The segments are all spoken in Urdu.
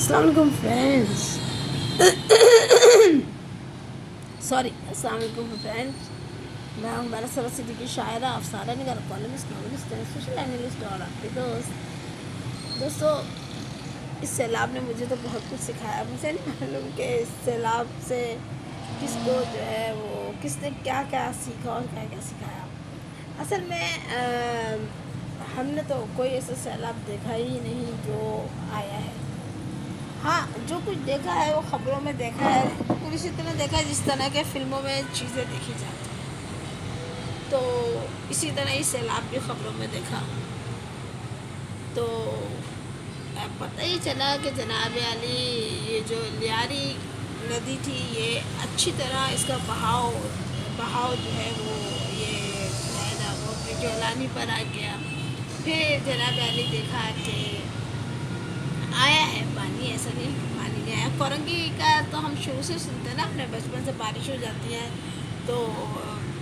السلام علیکم فرینڈس السلام علیکم فرینڈس. میں ہوں میرا سرور سٹی کی شاعرہ افسانہ نگار، کالمسٹ، ناولسٹ، سوشل اینالسٹ اور آپ کی دوستوں اس سیلاب نے مجھے تو بہت کچھ سکھایا. مجھے نہیں معلوم کہ اس سیلاب سے کس کو جو ہے وہ کس نے کیا کیا سیکھا اور کیا کیا سکھایا. اصل میں ہم نے تو کوئی ایسا سیلاب دیکھا ہی نہیں جو آیا ہے. ہاں، جو کچھ دیکھا ہے وہ خبروں میں دیکھا ہے، بالکل اسی طرح دیکھا ہے جس طرح کے فلموں میں چیزیں دیکھی جاتی ہیں. تو اسی طرح ہی سیلاب بھی خبروں میں دیکھا تو پتہ ہی چلا کہ جناب عالی یہ جو لیاری ندی تھی یہ اچھی طرح اس کا بہاؤ جو ہے وہ یہ وہ اپنے جولانی پر آ گیا. پھر جناب عالی دیکھا کہ آیا ہے پانی، ایسا نہیں پانی نہیں آیا. کورنگی کا تو ہم شروع سے سنتے ہیں نا، اپنے بچپن سے بارش ہو جاتی ہے تو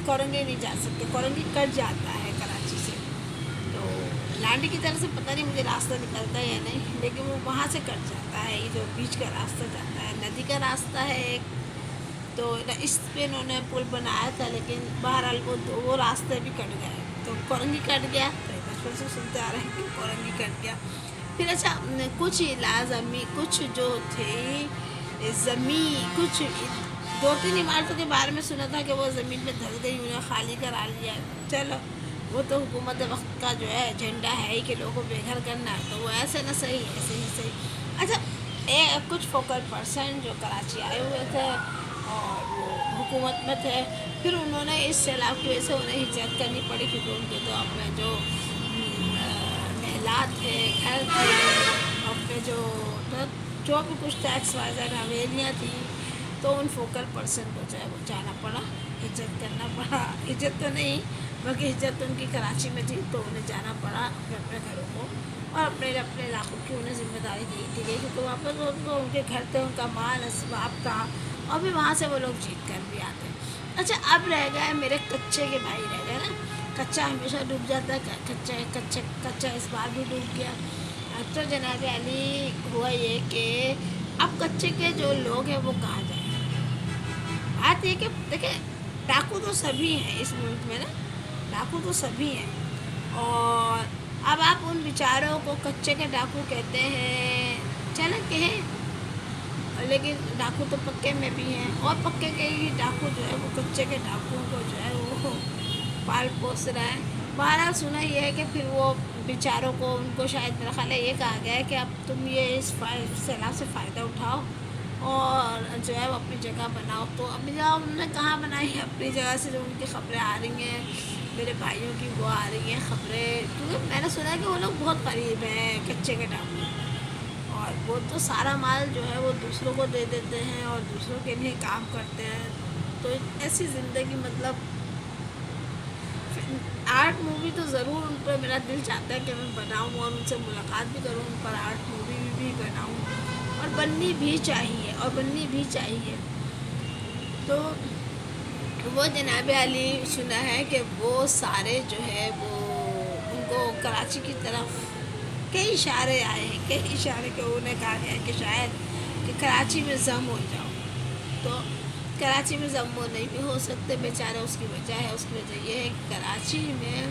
کورنگی نہیں جا سکتے، کورنگی کٹ جاتا ہے کراچی سے. تو لانڈی کی طرف سے پتہ نہیں مجھے راستہ نکلتا ہے یا نہیں، لیکن وہ وہاں سے کٹ جاتا ہے. یہ جو بیچ کا راستہ جاتا ہے، ندی کا راستہ ہے ایک، تو اس پہ انہوں نے پل بنایا تھا، لیکن بہرحال وہ راستے بھی کٹ گئے. تو کورنگی کٹ گیا، تو بچپن سے سنتے آ رہے ہیں کہ کورنگی کٹ گیا. پھر اچھا کچھ لازمی کچھ جو تھے زمین، کچھ 2-3 عمارتوں کے بارے میں سنا تھا کہ وہ زمین میں دھس گئی، انہیں خالی کرا لیا. چلو وہ تو حکومت وقت کا جو ہے ایجنڈا ہے ہی کہ لوگوں کو بے گھر کرنا ہے، تو وہ ایسے نہ صحیح، ایسے ہی صحیح. اچھا کچھ فوکل پرسن جو کراچی آئے ہوئے تھے اور وہ حکومت میں تھے، پھر انہوں نے اس سیلاب کی وجہ سے انہیں ہجرت کرنی پڑی، کیونکہ ان کے تو اپنے جو محلات تھے، گھر تھے، اپنے جو بھی کچھ ٹیکس وائزر حویلیاں تھیں، تو ان فوکل پرسن کو جو ہے وہ جانا پڑا، ہجرت کرنا پڑا. ہجرت تو نہیں بلکہ ہجرت ان کی کراچی میں تھی، تو انہیں جانا پڑا اپنے گھروں کو، اور اپنے علاقوں کی انہیں ذمہ داری دی گئی، کیونکہ وہاں پر ان کے گھر تھے، ان کا مال اسباب تھا، اور بھی وہاں سے وہ لوگ جیت کر بھی آتے. اچھا اب رہ گئے میرے کچے کے بھائی، رہ گئے نا. کچا ہمیشہ ڈوب جاتا ہے، کچا اس بار بھی ڈوب گیا. تو جناب علی ہوا یہ کہ اب کچے کے جو لوگ ہیں وہ کہاں جائیں. بات یہ کہ دیکھیں، ڈاکو تو سبھی ہیں اس ملک میں نا، ڈاکو تو سبھی ہیں. اور اب آپ ان بیچاروں کو کچے کے ڈاکو کہتے ہیں، چلیں کہیں، لیکن ڈاکو تو پکے میں بھی ہیں، اور پکے کے ہی ڈاکو جو ہے وہ کچے کے ڈاکوؤں کو جو ہے وہ پال پوس رہا ہے. بہرحال سنا یہ ہے کہ پھر وہ بیچاروں کو، ان کو شاید میرا خیال ہے یہ کہا گیا ہے کہ اب تم یہ اس سیلاب سے فائدہ اٹھاؤ اور جو ہے وہ اپنی جگہ بناؤ. تو ابھی جب انہوں نے کہاں بنائی ہے اپنی جگہ سے، جو ان کی خبریں آ رہی ہیں میرے بھائیوں کی، وہ آ رہی ہیں خبریں، کیونکہ میں نے سنا ہے کہ وہ لوگ بہت قریب ہیں کچے کے ڈاکو، اور وہ تو سارا مال جو ہے وہ دوسروں کو دے دیتے ہیں اور دوسروں کے لیے کام کرتے ہیں. تو ایسی زندگی، مطلب آرٹ مووی تو ضرور ان پر میرا دل چاہتا ہے کہ میں بناؤں اور ان سے ملاقات بھی کروں، ان پر آرٹ مووی بھی بناؤں، اور بننی بھی چاہیے. تو وہ جناب علی سنا ہے کہ وہ سارے جو ہے وہ ان کو کراچی کی طرف کئی اشارے آئے ہیں، کئی اشارے کہ انہیں کہا گیا ہے کہ شاید کہ کراچی میں ضم ہو جاؤ. تو کراچی میں ضم وہ نہیں بھی ہو سکتے بیچارے، اس کی وجہ یہ ہے کہ کراچی میں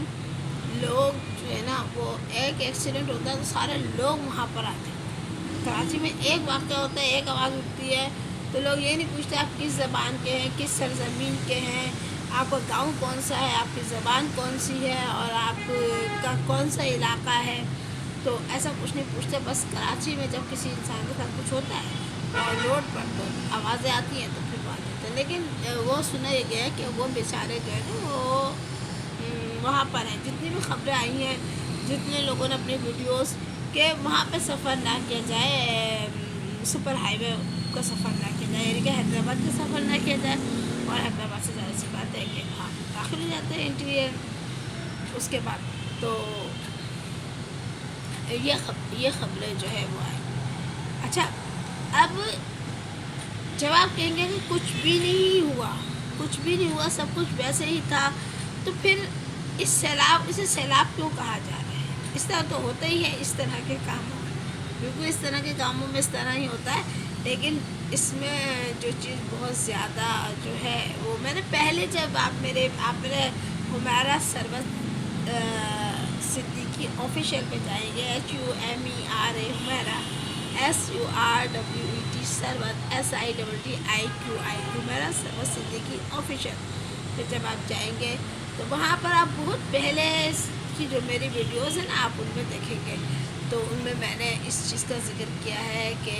لوگ جو ہے نا، وہ ایک ایکسیڈنٹ ہوتا ہے تو سارے لوگ وہاں پر آتے ہیں. کراچی میں ایک واقعہ ہوتا ہے، ایک آواز اٹھتی ہے تو لوگ یہ نہیں پوچھتے آپ کس زبان کے ہیں، کس سرزمین کے ہیں، آپ کا گاؤں کون سا ہے، آپ کی زبان کون سی ہے، اور آپ کا کون سا علاقہ ہے. تو ایسا کچھ نہیں پوچھتے. بس کراچی میں جب کسی انسان کے ساتھ کچھ ہوتا ہے اور روڈ پر تو آوازیں آتی ہیں تو پھر وہ آ جاتے ہیں. لیکن وہ سنا یہ گیا ہے کہ وہ بیچارے جو ہے نا وہ وہاں پر ہیں. جتنی بھی خبریں آئی ہیں، جتنے لوگوں نے اپنی ویڈیوز کہ وہاں پہ سفر نہ کیا جائے، سپر ہائی وے کا سفر نہ کیا جائے، یعنی کہ حیدرآباد کا سفر نہ کیا جائے، اور حیدرآباد سے ظاہر سی بات ہے کہ آپ داخل ہو جاتے ہیں انٹیریئر. اس کے بعد تو یہ خبریں جو ہے وہ آئی. اچھا اب جب آپ کہیں گے کہ کچھ بھی نہیں ہوا، سب کچھ ویسے ہی تھا، تو پھر اسے سیلاب کیوں کہا جا رہا ہے؟ اس طرح تو ہوتا ہی ہے اس طرح کے کاموں. بالکل اس طرح کے کاموں میں اس طرح ہی ہوتا ہے، لیکن اس میں جو چیز بہت زیادہ جو ہے وہ میں نے پہلے جب آپ میرے ہمیرا سربت صدیقی آفیشیل پہ جائیں گے، HUMERA ہمیرا SURWET سربت SIDDIQI ہمیرا سربت Siddiqui official پہ جب آپ جائیں گے تو وہاں پر آپ بہت پہلے کی جو میری ویڈیوز ہیں نا آپ ان میں دیکھیں گے، تو ان میں میں نے اس چیز کا ذکر کیا ہے کہ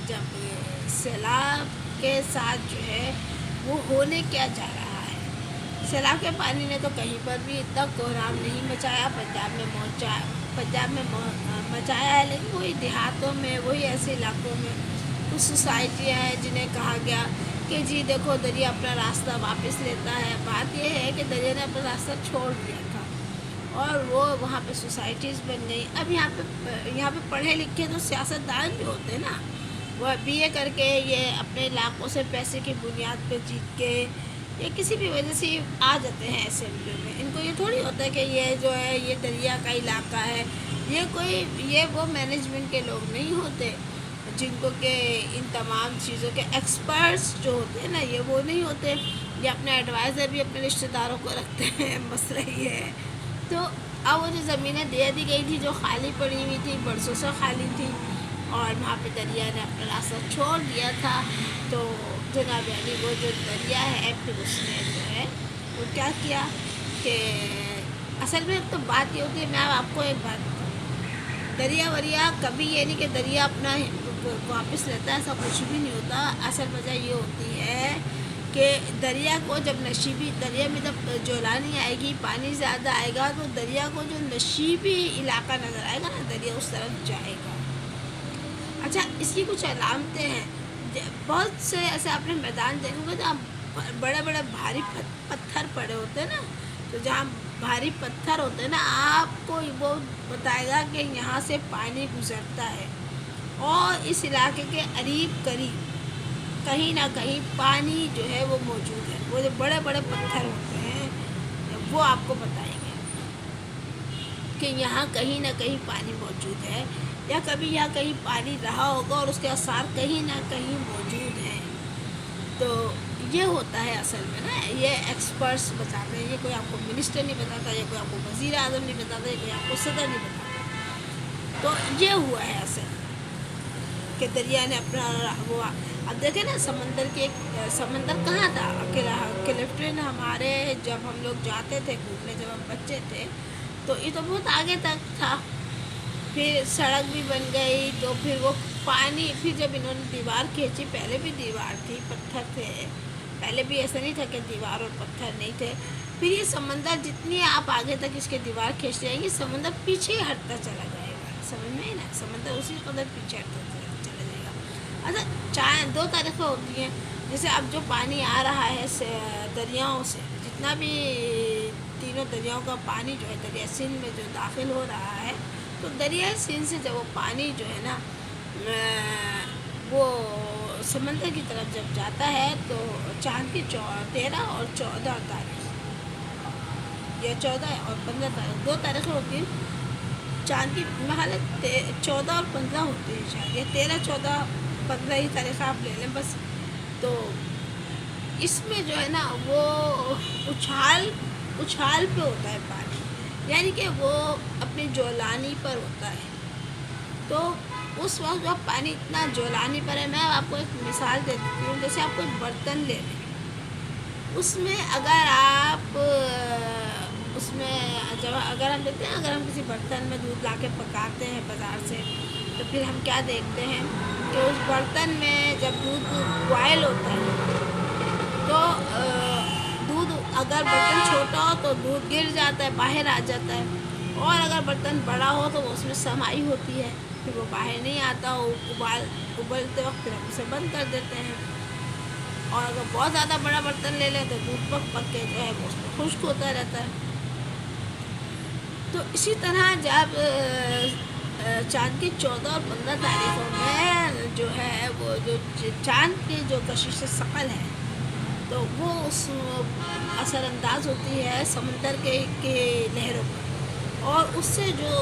جب سیلاب کے ساتھ جو ہے وہ ہونے کیا جا رہا ہے، سیلاب کے پانی نے تو کہیں پر بھی اتنا کوہرام نہیں مچایا، پنجاب میں مچایا ہے، لیکن وہی دیہاتوں میں، وہی ایسے علاقوں میں کچھ سوسائٹیاں ہیں جنہیں کہا گیا کہ جی دیکھو دریا اپنا راستہ واپس لیتا ہے۔ بات یہ ہے کہ دریا نے اپنا راستہ چھوڑ دیا تھا اور وہ وہاں پہ سوسائٹیز بن گئی۔ اب یہاں پہ پڑھے لکھے تو سیاستدان بھی ہوتے ہیں نا، وہ BA کر کے یہ اپنے علاقوں سے پیسے کی بنیاد پہ جیت کے یا کسی بھی وجہ سے آ جاتے ہیں اسمبلی میں۔ ان کو یہ تھوڑی ہوتا ہے کہ یہ جو ہے یہ دریا کا علاقہ ہے، یہ وہ مینجمنٹ کے لوگ نہیں ہوتے جن کو کہ ان تمام چیزوں کے ایکسپرٹس جو ہوتے ہیں نا یہ وہ نہیں ہوتے، یہ اپنے ایڈوائزر بھی اپنے رشتہ داروں کو رکھتے ہیں۔ مسئلہ یہ ہے تو اب وہ جو زمینیں دے دی گئی تھی جو خالی پڑی ہوئی تھی، برسوں سے خالی تھی، اور وہاں پہ دریا نے اپنا راستہ چھوڑ دیا تھا، تو جناب علی وہ جو دریا ہے پھر اس نے جو ہے وہ کیا کیا کہ اصل میں تو بات یہ ہوتی ہے، میں آپ کو ایک بات بتاؤں، دریا وریا کبھی یہ نہیں کہ دریا اپنا واپس لیتا ہے، ایسا کچھ بھی نہیں ہوتا۔ اصل وجہ یہ ہوتی ہے کہ دریا کو جب دریا میں جب جولانی آئے گی، پانی زیادہ آئے گا تو دریا کو جو نشیبی علاقہ نظر آئے گا نا دریا اس طرف جائے گا۔ اچھا اس کی کچھ علامتیں ہیں، بہت سے ایسے آپ نے میدان دیکھیں گے جہاں بڑے بڑے بھاری پتھر پڑے ہوتے ہیں نا، تو جہاں بھاری پتھر ہوتے ہیں نا آپ کو وہ بتائے گا کہ یہاں سے پانی گزرتا ہے، اور اس علاقے کے قریب کہیں نہ کہیں پانی جو ہے وہ موجود ہے۔ وہ جو بڑے بڑے پتھر ہوتے ہیں وہ آپ کو بتائیں گے کہ یہاں کہیں نہ کہیں پانی موجود ہے، یا کبھی یہاں کہیں پانی رہا ہوگا اور اس کے آثار کہیں نہ کہیں موجود ہیں۔ تو یہ ہوتا ہے اصل میں نا، یہ ایکسپرٹس بتاتے ہیں، یہ کوئی آپ کو منسٹر نہیں بتاتا، یہ کوئی آپ کو وزیر اعظم نہیں بتاتا، یہ کوئی آپ کو صدر نہیں بتاتا۔ تو یہ ہوا ہے اصل کہ دریا نے اپنا وہ اب دیکھیں نا سمندر کہاں تھا، کلفٹن ہمارے جب ہم لوگ جاتے تھے گھومنے، جب ہم بچے تھے تو یہ تو بہت آگے تک تھا، پھر سڑک بھی بن گئی، تو پھر وہ پانی، پھر جب انہوں نے دیوار کھینچی، پہلے بھی دیوار تھی، پتھر تھے، پہلے بھی ایسا نہیں تھا کہ دیوار اور پتھر نہیں تھے، پھر یہ سمندر جتنی آپ آگے تک اس کے دیوار کھینچ جائیں گے سمندر پیچھے ہی ہٹتا چلا جائے گا، سمجھ میں ہی نا، سمندر اسی قدر پیچھے ہٹتا چلا جائے گا۔ اچھا دو طریقیں ہوتی ہیں، جیسے اب جو پانی آ رہا ہے دریاؤں سے، جتنا بھی تینوں دریاؤں کا پانی جو ہے دریا سندھ میں جو داخل ہو رہا ہے، تو دریا سندھ سے جب وہ پانی جو ہے نا وہ سمندر کی طرف جب جاتا ہے تو چاند کی 13 اور 14 تاریخ، یا 14 اور 15 تاریخ، دو تاریخیں ہوتی ہیں چاند کی، محالت 14 اور 15 ہوتی ہے شاید، یا 13 14 15 ہی تاریخ آپ لے لیں بس۔ تو اس میں جو ہے نا وہ اچھال پہ ہوتا ہے پانی، یعنی کہ وہ اپنی جولانی پر ہوتا ہے، تو اس وقت جب پانی اتنا جولانی پر ہے، میں آپ کو ایک مثال دے دیتی ہوں، جیسے آپ کوئی برتن لے لیں، اس میں اگر آپ اس میں جب اگر ہم دیکھتے ہیں، اگر ہم کسی برتن میں دودھ لا کے پکاتے ہیں بازار سے، تو پھر ہم کیا دیکھتے ہیں کہ اس برتن میں جب دودھ بوائل ہوتا ہے تو دودھ، اگر برتن چھوٹا ہو تو دودھ گر جاتا ہے، باہر آ جاتا ہے، اور اگر برتن بڑا ہو تو وہ اس میں سمائی ہوتی ہے، پھر وہ باہر نہیں آتا، ابلتے وقت پھر ہم اسے بند کر دیتے ہیں۔ اور اگر بہت زیادہ بڑا برتن لے لیں تو دودھ پک کے جو ہے وہ اس میں خشک ہوتا رہتا ہے۔ تو اسی طرح جب چاند کی 14 اور 15 تاریخوں میں جو ہے وہ جو چاند کی جو کشش ثقل ہے تو وہ اس اثر انداز ہوتی ہے سمندر کے لہروں پر، اور اس سے جو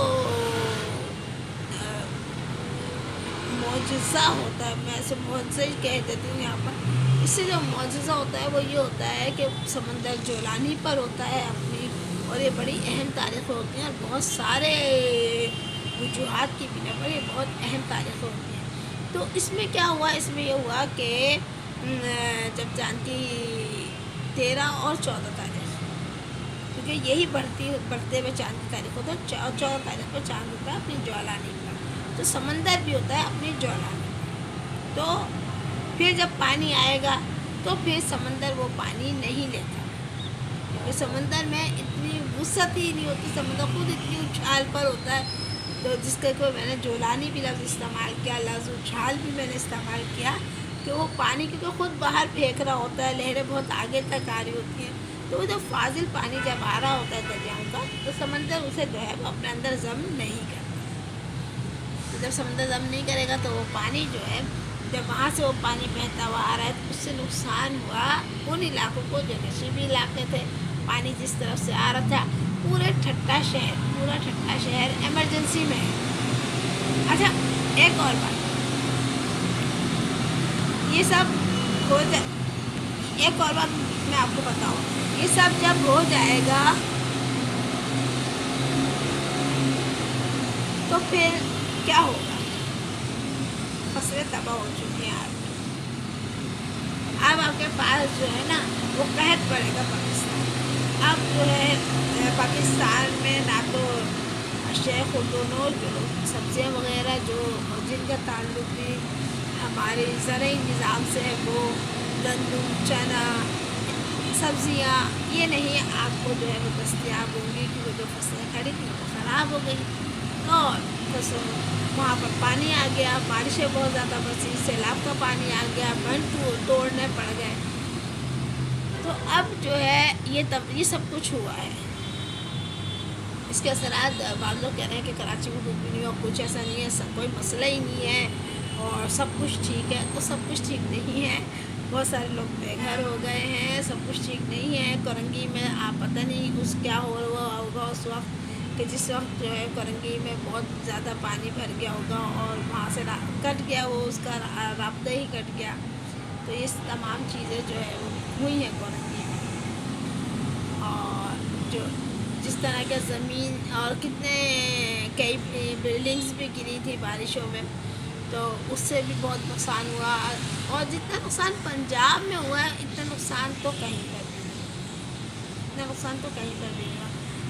معجزہ ہوتا ہے، میں اسے معجزہ ہی کہہ دیتی ہوں یہاں پر۔ اس سے جو معجزہ ہوتا ہے وہ یہ ہوتا ہے کہ سمندر جولانی پر ہوتا ہے اپنی، اور یہ بڑی اہم تاریخیں ہوتی ہیں، اور بہت سارے وجوہات کی بنا پر یہ بہت اہم تاریخیں ہوتی ہیں۔ تو اس میں کیا ہوا، اس میں یہ ہوا کہ جب چاند کی 13 اور 14 تاریخ، کیونکہ یہی بڑھتے ہوئے چاند کی تاریخ ہوتا ہے، 14 تاریخ کو چاند ہوتا ہے اپنی جولانی پر، تو سمندر بھی ہوتا ہے اپنی جولانی پر۔ تو پھر جب پانی آئے گا تو پھر سمندر وہ پانی نہیں لیتا، کیونکہ سمندر میں اتنی وسعت ہی نہیں ہوتی، سمندر خود اتنی اچھال پر ہوتا ہے، تو جس کے کوئی میں نے جولانی بھی لفظ استعمال کیا، لفظ اچھال بھی میں نے استعمال کیا، کہ وہ پانی کیونکہ خود باہر پھینک رہا ہوتا ہے، لہریں بہت آگے تک آ رہی ہوتی ہیں، تو وہ جب فاضل پانی جب آ رہا ہوتا ہے دریاؤں کا، تو سمندر اسے جو ہے وہ اپنے اندر ضم نہیں کرتا۔ تو جب سمندر ضم نہیں کرے گا تو وہ پانی جو ہے، جب وہاں سے وہ پانی بہتا ہوا آ رہا ہے تو اس سے نقصان ہوا ان علاقوں کو جو نشیبی علاقے تھے، پانی جس طرف سے آ رہا تھا، پورا ٹھٹا شہر ایمرجنسی میں ہے۔ اچھا ایک اور بات، یہ سب ہو جائے، ایک اور بات میں آپ کو بتاؤں، یہ سب جب ہو جائے گا تو پھر کیا ہوگا؟ فصلیں تباہ ہو چکی ہیں، اب آپ کے پاس جو ہے نا وہ قحط پڑے گا پاکستان۔ اب جو ہے پاکستان میں نہ تو شیخ دونوں جو سبزیاں وغیرہ جو جن کا تعلق بھی ہمارے زرعی نظام سے ہے، وہ گندم، چنا، سبزیاں یہ نہیں آپ کو جو ہے وہ دستیاب ہوں گی، کیونکہ جو فصلیں کھڑی تھیں وہ خراب ہو گئی، اور وہاں پر پانی آ گیا، بارشیں بہت زیادہ برسی، سیلاب کا پانی آ گیا، بند توڑنے پڑ گئے۔ تو اب جو ہے یہ سب کچھ ہوا ہے، اس کے اثرات بعض لوگ کہہ رہے ہیں کہ کراچی میں کچھ بھی نہیں ہوا، کچھ ایسا نہیں ہے، سب کوئی مسئلہ ہی نہیں ہے اور سب کچھ ٹھیک ہے، تو سب کچھ ٹھیک نہیں ہے، بہت سارے لوگ بے گھر ہو گئے ہیں، سب کچھ ٹھیک نہیں ہے۔ کرنگی میں آپ پتہ نہیں اس کیا ہو رہا ہوگا اس وقت، کہ جس وقت جو ہے کرنگی میں بہت زیادہ پانی بھر گیا ہوگا اور وہاں سے کٹ گیا، وہ اس کا رابطہ ہی کٹ گیا، تو یہ تمام چیزیں جو ہے وہ ہوئی ہیں کرنگی میں۔ اور جو جس طرح کے زمین اور کئی بلڈنگز بھی گری تھی بارشوں میں، تو اس سے بھی بہت نقصان ہوا، اور جتنا نقصان پنجاب میں ہوا ہے اتنا نقصان تو کہیں پر بھی نہیں ہوا۔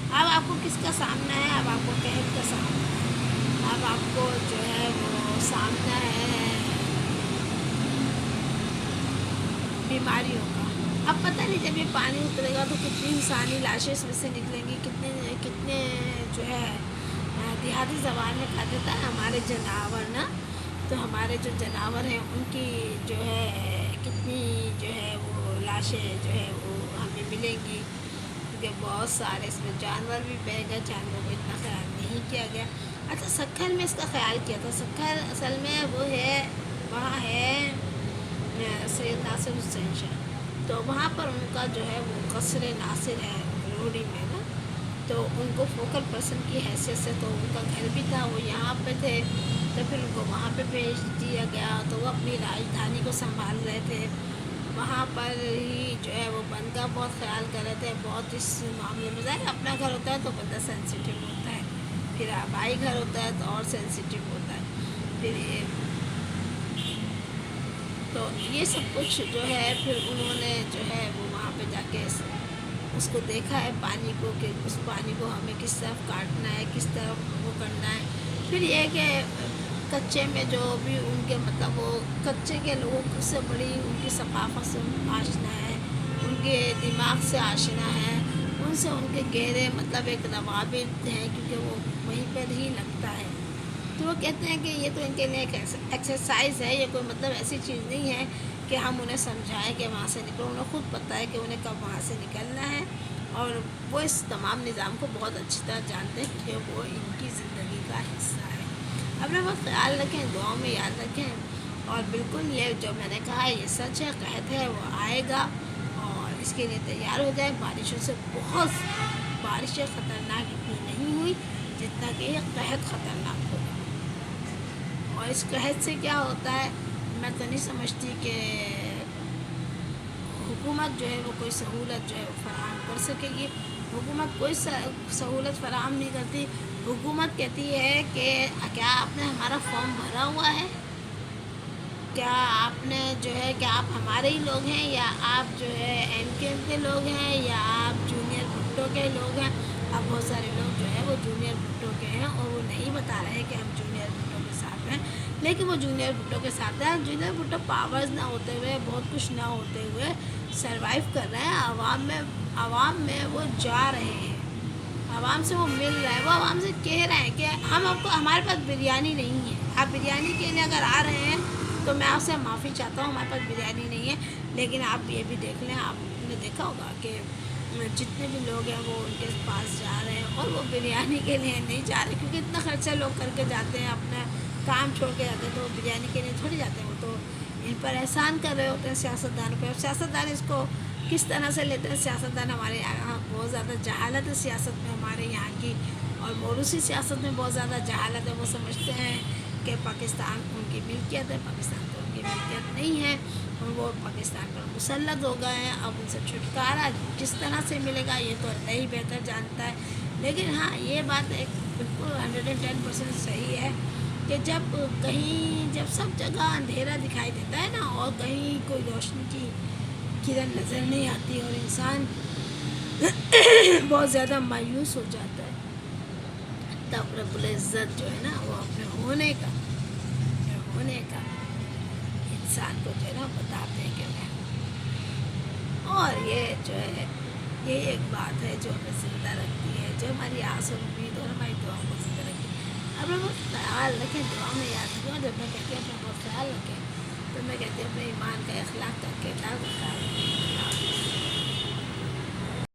اب آپ کو کس کا سامنا ہے؟ اب آپ کو قحط کا سامنا ہے، اب آپ کو جو ہے وہ سامنا ہے بیماریوں کا۔ اب پتہ نہیں جب یہ پانی اترے گا تو کتنی انسانی لاشیں اس میں سے نکلیں گی، کتنے جو ہے دیہاتی زبان میں کہا جاتا ہے ہمارے جانور نا، تو ہمارے جو جانور ہیں ان کی جو ہے کتنی جو ہے وہ لاشیں جو ہے وہ ہمیں ملیں گی، کیونکہ بہت سارے اس میں جانور بھی بہہ گئے، جانوروں کو اتنا خیال نہیں کیا گیا۔ اچھا سکھر میں اس کا خیال کیا تھا، سکھر اصل میں وہ ہے، وہاں ہے سید ناصر حسین شاہ، تو وہاں پر ان کا جو ہے وہ قصر ناصر ہے روڑی میں نا، تو ان کو فوکل پرسن کی حیثیت سے تو ان کا گھر بھی تھا، وہ یہاں پہ تھے، تو پھر ان کو وہاں پہ بھیج دیا گیا، تو وہ اپنی راجدھانی کو سنبھال رہے تھے، وہاں پر ہی جو ہے وہ بند کا بہت خیال کر رہے تھے، بہت اس معاملے میں ظاہر اپنا گھر ہوتا ہے تو بندہ سینسیٹیو ہوتا ہے، پھر آبائی گھر ہوتا ہے تو اور سینسیٹیو ہوتا ہے، پھر تو یہ سب کچھ جو ہے پھر انہوں نے جو ہے وہ وہاں پہ جا کے اس کو دیکھا ہے پانی کو، کہ اس پانی کو ہمیں کس طرف کاٹنا ہے، کس طرف وہ کرنا ہے۔ پھر یہ کہ کچے میں جو بھی ان کے مطلب وہ کچے کے لوگوں سے بڑی ان کی ثقافت سے آشنا ہے، ان کے دماغ سے آشنا ہے، ان سے ان کے گہرے مطلب ایک روابط ہیں، کیونکہ وہ وہیں پر ہی لگتا ہے، تو وہ کہتے ہیں کہ یہ تو ان کے لیے ایک ایکسرسائز ہے، یہ کوئی مطلب ایسی چیز نہیں ہے کہ ہم انہیں سمجھائیں کہ وہاں سے نکلو، انہیں خود پتہ ہے کہ انہیں کب وہاں سے نکلنا ہے، اور وہ اس تمام نظام کو بہت اچھی طرح جانتے ہیں کہ وہ ان کی زندگی کا حصہ ہے۔ اپنا بہت خیال رکھیں، دعاؤں میں یاد رکھیں، اور بالکل یہ جو میں نے کہا ہے یہ سچ ہے، قحط ہے وہ آئے گا، اور اس کے لیے تیار ہو جائے۔ بارشوں سے بہت بارشیں خطرناک اتنی نہیں ہوئی جتنا کہ یہ قحط خطرناک ہوگا۔ اور اس قحط سے کیا ہوتا ہے، میں تو نہیں سمجھتی کہ حکومت جو ہے وہ کوئی سہولت جو ہے وہ فراہم کر سکے گی. حکومت کوئی سہولت فراہم نہیں کرتی. حکومت کہتی ہے کہ کیا آپ نے ہمارا فارم بھرا ہوا ہے، کیا آپ نے جو ہے کہ آپ ہمارے ہی لوگ ہیں، یا آپ جو ہے ایم کیو ایم کے لوگ ہیں، یا آپ جونیئر بھٹو کے لوگ ہیں. اب بہت سارے لوگ جو ہے وہ جونیئر بھٹو کے ہیں اور وہ نہیں بتا رہے کہ ہم جونیئر بھٹو کے ساتھ ہیں، لیکن وہ جونیئر بھٹو کے ساتھ ہیں. جونیئر بھٹو پاورز نہ ہوتے ہوئے، بہت کچھ نہ ہوتے ہوئے سروائیو کر رہے ہیں. عوام میں وہ جا رہے ہیں، عوام سے وہ مل رہے ہیں، وہ عوام سے کہہ رہے ہیں کہ ہمارے پاس بریانی نہیں ہے. آپ بریانی کے لیے اگر آ رہے ہیں تو میں آپ سے معافی چاہتا ہوں، ہمارے پاس بریانی نہیں ہے. لیکن آپ یہ بھی دیکھ لیں، آپ نے دیکھا ہوگا کہ جتنے بھی لوگ ہیں وہ ان کے پاس جا رہے ہیں اور وہ بریانی کے لیے نہیں جا رہے، کیونکہ اتنا خرچہ لوگ کر کے جاتے ہیں، اپنا کام چھوڑ کے جاتے ہیں، تو وہ بریانی کے لیے تھوڑی جاتے ہیں. وہ تو ان پر احسان کر رہے ہوتے ہیں سیاستدانوں پہ. اور سیاستدان اس کو کس طرح سے لیتے ہیں؟ سیاستدان ہمارے یہاں بہت زیادہ جہالت ہے سیاست میں ہمارے یہاں کی، اور موروثی سیاست میں بہت زیادہ جہالت ہے. وہ سمجھتے ہیں کہ پاکستان ان کی ملکیت ہے، پاکستان تو ان کی ملکیت نہیں ہے، اور وہ پاکستان پر مسلط ہو گئے ہیں. اب ان سے چھٹکارا کس طرح سے ملے گا یہ تو اللہ ہی بہتر جانتا ہے. لیکن ہاں یہ بات ایک بالکل 110% صحیح ہے کہ جب سب جگہ اندھیرا دکھائی دیتا ہے نا، اور کہیں کوئی روشنی کی کرن نظر نہیں آتی، اور انسان بہت زیادہ مایوس ہو جاتا ہے، تب رب العزت جو ہے نا وہ اپنے ہونے کا انسان کو جو ہے نا بتاتے ہیں کہ میں ہوں. اور یہ جو ہے یہ ایک بات ہے جو ہمیں زندہ رکھتی ہے، جو ہماری آس اور امید اور ہماری دعاؤں کو زندہ رکھتی ہے. اب ہم خیال رکھیں، دعا میں یاد رکھیں. جب میں کہتی ہوں اپنا بہت خیال رکھیں تو میں کہتی ہوں اپنے ایمان کا، اخلاق کا